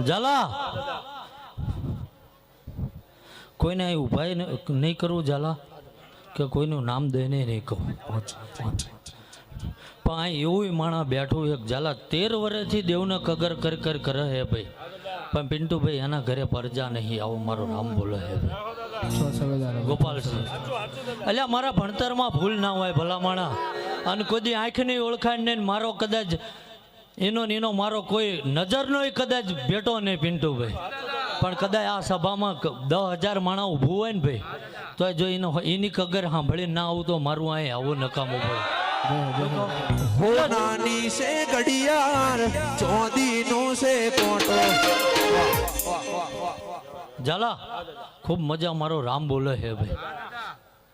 ઝાલા કોઈને અહીં ઉભા નહીં કરવું ઝાલા કે કોઈનું નામ દઈને નહીં કહું પણ અહીં એવું માણસ બેઠું એક ઝાલા 13 વર્ષથી દેવને કગર કર કરે હે ભાઈ પણ પિન્ટુભાઈ એના ઘરે પરજા નહીં આવો મારો નામ બોલે હે ભાઈ ગોપાલસિંહ અલ્યા મારા ભણતરમાં ભૂલ ના હોય ભલા માણા અને કોઈ આંખની ઓળખાણ નહીં મારો કદાચ એનો મારો કોઈ નજરનો કદાચ ભેટો નહીં પિન્ટુભાઈ પણ કદાચ આ સભામાં 10,000 માણસ ઊભું હોય ને ભાઈ તો જો એની કગર સાંભળી ના આવું તો મારું અહીં આવું નકામું ભાઈ નાની સે ઘડિયાળ ચોદીનો સે કોટો ઝાલા ખૂબ મજા મારો રામ બોલે હે ભાઈ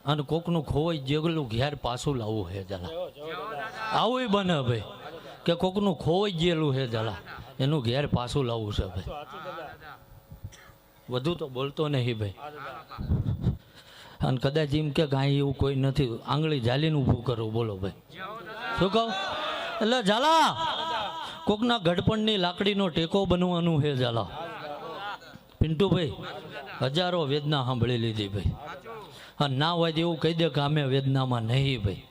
અને કોકનું ખોવાઈ જેગલું ઘેર પાછું લાવવું હે ઝાલા આવું બને ભાઈ કે કોકનું ખોવાઈ ગયેલું હે ઝાલા એનું ઘેર પાછું લાવવું છે ભાઈ વધુ તો બોલતો નહીં ભાઈ અને કદાચ એમ કે કાંઈ એવું કોઈ નથી આંગળી ઝાલીને ઊભું કરવું બોલો ભાઈ શું કહું એટલે ઝાલા કોકના ગઢપણની લાકડીનો ટેકો બનવાનું હે ઝાલા પિન્ટુભાઈ હજારો વેદના સાંભળી લીધી ભાઈ અને ના હોય તો એવું કહી દે કે અમે વેદનામાં નહીં ભાઈ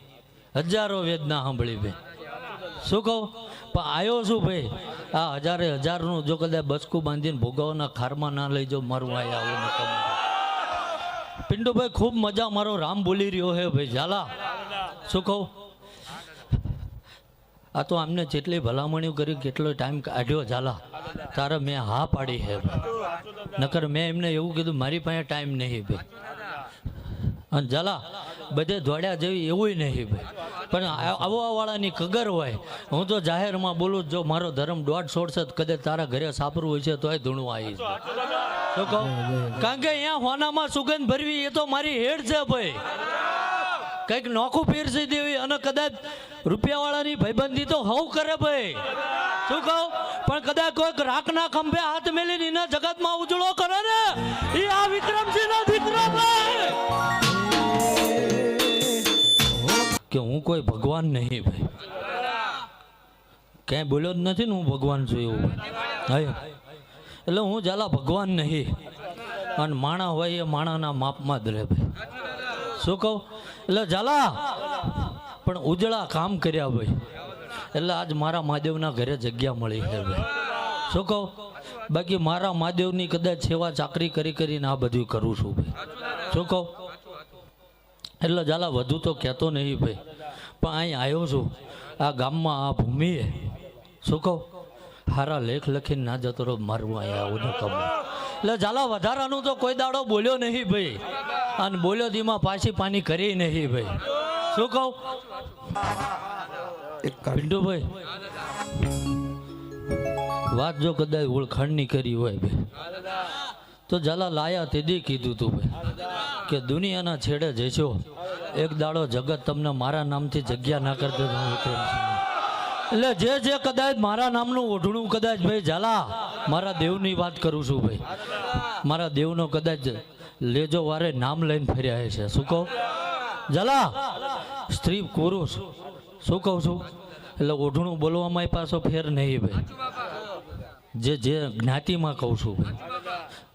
હજારો વેદના સાંભળી ભાઈ શું કહું પણ આવ્યો છું ભાઈ આ હજારનું જો કદાચ બચકું બાંધીને ભોગાવના ખારમાં ના લઈ જાઉં મારું આ આવું નકામ પિન્ટુભાઈ ખૂબ મજા મારો રામ બોલી રહ્યો હે ભાઈ ઝાલા શું કહું આ તો આમને જેટલી ભલામણીઓ કરી કેટલો ટાઈમ કાઢ્યો ઝાલા તારે મેં હા પાડી હે નકર મેં એમને એવું કીધું મારી પાસે ટાઈમ નહીં ભાઈ અને ઝાલા બધે દોડ્યા જેવી એવું નહીં ભાઈ પણ આવવાવાળાની કગર હોય હું તો જાહેરમાં બોલું જો મારો ધર્મ 1.5 છોડશે કદાચ તારા ઘરે સાપરું હોય છે તોય ધૂણું આવી શું કહું કારણ કે અહીંયા હોનામાં સુગંધ ભરવી એ તો મારી હેડ છે ભાઈ કંઈક નોખું પીરસી દેવી અને કદાચ રૂપિયાવાળાની ભાઈબંધી તો હવ કરે ભાઈ શું કહું પણ કદાચ કોઈક રાખના ખંભે હાથ મેલીને એના જગતમાં ઉજળો કરે ને એ આ વિક્રમસિંહનો દીકરો ભાઈ કે હું કોઈ ભગવાન નહીં ભાઈ ક્યાંય બોલ્યો જ નથી ને હું ભગવાન છું એવું ભાઈ એટલે હું ઝાલા ભગવાન નહીં અને માણા હોય એ માણાના માપમાં જ રહે ભાઈ શું કહું એટલે ઝાલા પણ ઉજળા કામ કર્યા ભાઈ એટલે આજ મારા મહાદેવના ઘરે જગ્યા મળી છે ભાઈ શું કહું બાકી મારા મહાદેવની કદાચ સેવા ચાકરી કરીને આ બધું કરું છું ભાઈ શું કહું એટલે ઝાલા વધુ તો કહેતો નહીં ભાઈ પણ અહીં આવ્યો છું આ ગામમાં આ ભૂમિએ શું કહું હારા લેખ લખીને ના જતો રહો મારવું અહીંયા આવું ન કમ એટલે ઝાલા વધારાનું તો કોઈ દાડો બોલ્યો નહીં ભાઈ અને બોલ્યો દીમાં પાછી પાણી કરી નહીં ભાઈ શું કહું પિન્ટુભાઈ વાત જો કદાચ ઓળખાણની કરી હોય ભાઈ તો ઝાલા લાયા તેદી કીધું તું ભાઈ કે દુનિયાના છેડે જશો એક દાડો જગત તમને મારા નામથી જગ્યા ના કરતો એટલે જે કદાચ મારા નામનું ઓઢણું કદાચ ભાઈ ઝાલા મારા દેવની વાત કરું છું ભાઈ મારા દેવનો કદાચ લેજો વારે નામ લઈને ફર્યા છે શું કહું ઝાલા સ્ત્રી પુરુષ શું કહું છું એટલે ઓઢણું બોલવામાં પાછો ફેર નહીં ભાઈ જે જ્ઞાતિમાં કહું છું ભાઈ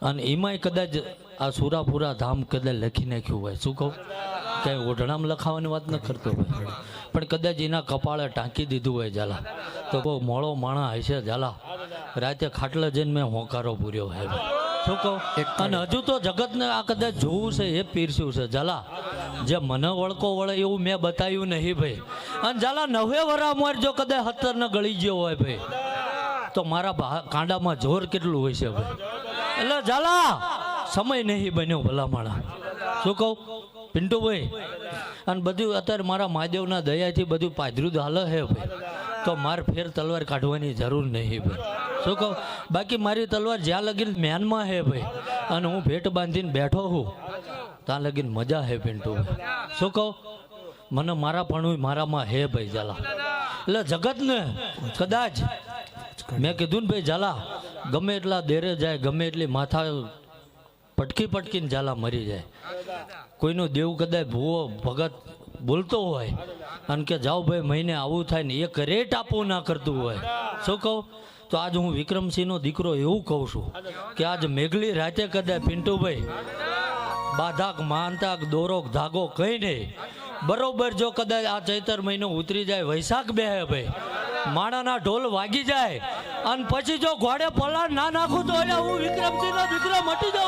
અને એમાંય કદાચ આ સુરાપુરા ધામ કદાચ લખી નાખ્યું હોય શું કહું કંઈ ઓઢણામાં લખાવાની વાત ન કરતો ભાઈ પણ કદાચ એના કપાળે ટાંકી દીધું હોય ઝાલા તો બહુ મોળો માણા હશે ઝાલા રાતે ખાટલા જઈને મેં હોંકારો પૂર્યો હે શું કહું અને હજુ તો જગતને આ કદાચ જોવું છે એ પીરસ્યું છે ઝાલા જે મને વળકો વળે એવું મેં બતાવ્યું નહીં ભાઈ અને ઝાલા 90 વર્ષ જો કદાચ 70 ને ગળી ગયો હોય ભાઈ તો મારા કાંડામાં જોર કેટલું હોય છે ભાઈ એટલે ઝાલા સમય નહીં બન્યો ભલા માણા શું કહું પિન્ટુભાઈ અને બધું અત્યારે મારા મહાદેવના દયાથી બધું પાધરું હાલે હે ભાઈ તો માર ફેર તલવાર કાઢવાની જરૂર નહીં ભાઈ શું કહું બાકી મારી તલવાર જ્યાં લગીને મેનમાં હે ભાઈ અને હું ભેટ બાંધીને બેઠો હું ત્યાં લગીને મજા હે પિન્ટુભાઈ શું કહું મને મારા પણ મારામાં હે ભાઈ ઝાલા એટલે જગતને કદાચ મેં કીધું ને ભાઈ ઝાલા ગમે એટલા દેરે જાય ગમે એટલી માથા પટકીને ઝાલા મરી જાય કોઈનો દેવ કદાચ ભૂવો ભગત બોલતો હોય અને કે જાઓ ભાઈ મહિને આવું થાય ને એક રેટ આપવું ના કરતું હોય, શું કહું? તો આજ હું વિક્રમસિંહનો દીકરો એવું કહું છું કે આજ મેઘલી રાતે કદાચ પિન્ટુભાઈ બાધાક માનતાક દોરોક ધાગો કઈ નહીં, બરોબર જો કદાચ આ ચૈતર મહિનો ઉતરી જાય, વૈશાખ બેહે ભાઈ, માણાના ઢોલ વાગી જાય અને પછી જો ઘોડે પલાળ ના નાખું તો એટલે હું વિક્રમસિંહનો દીકરો મટી જાઉં.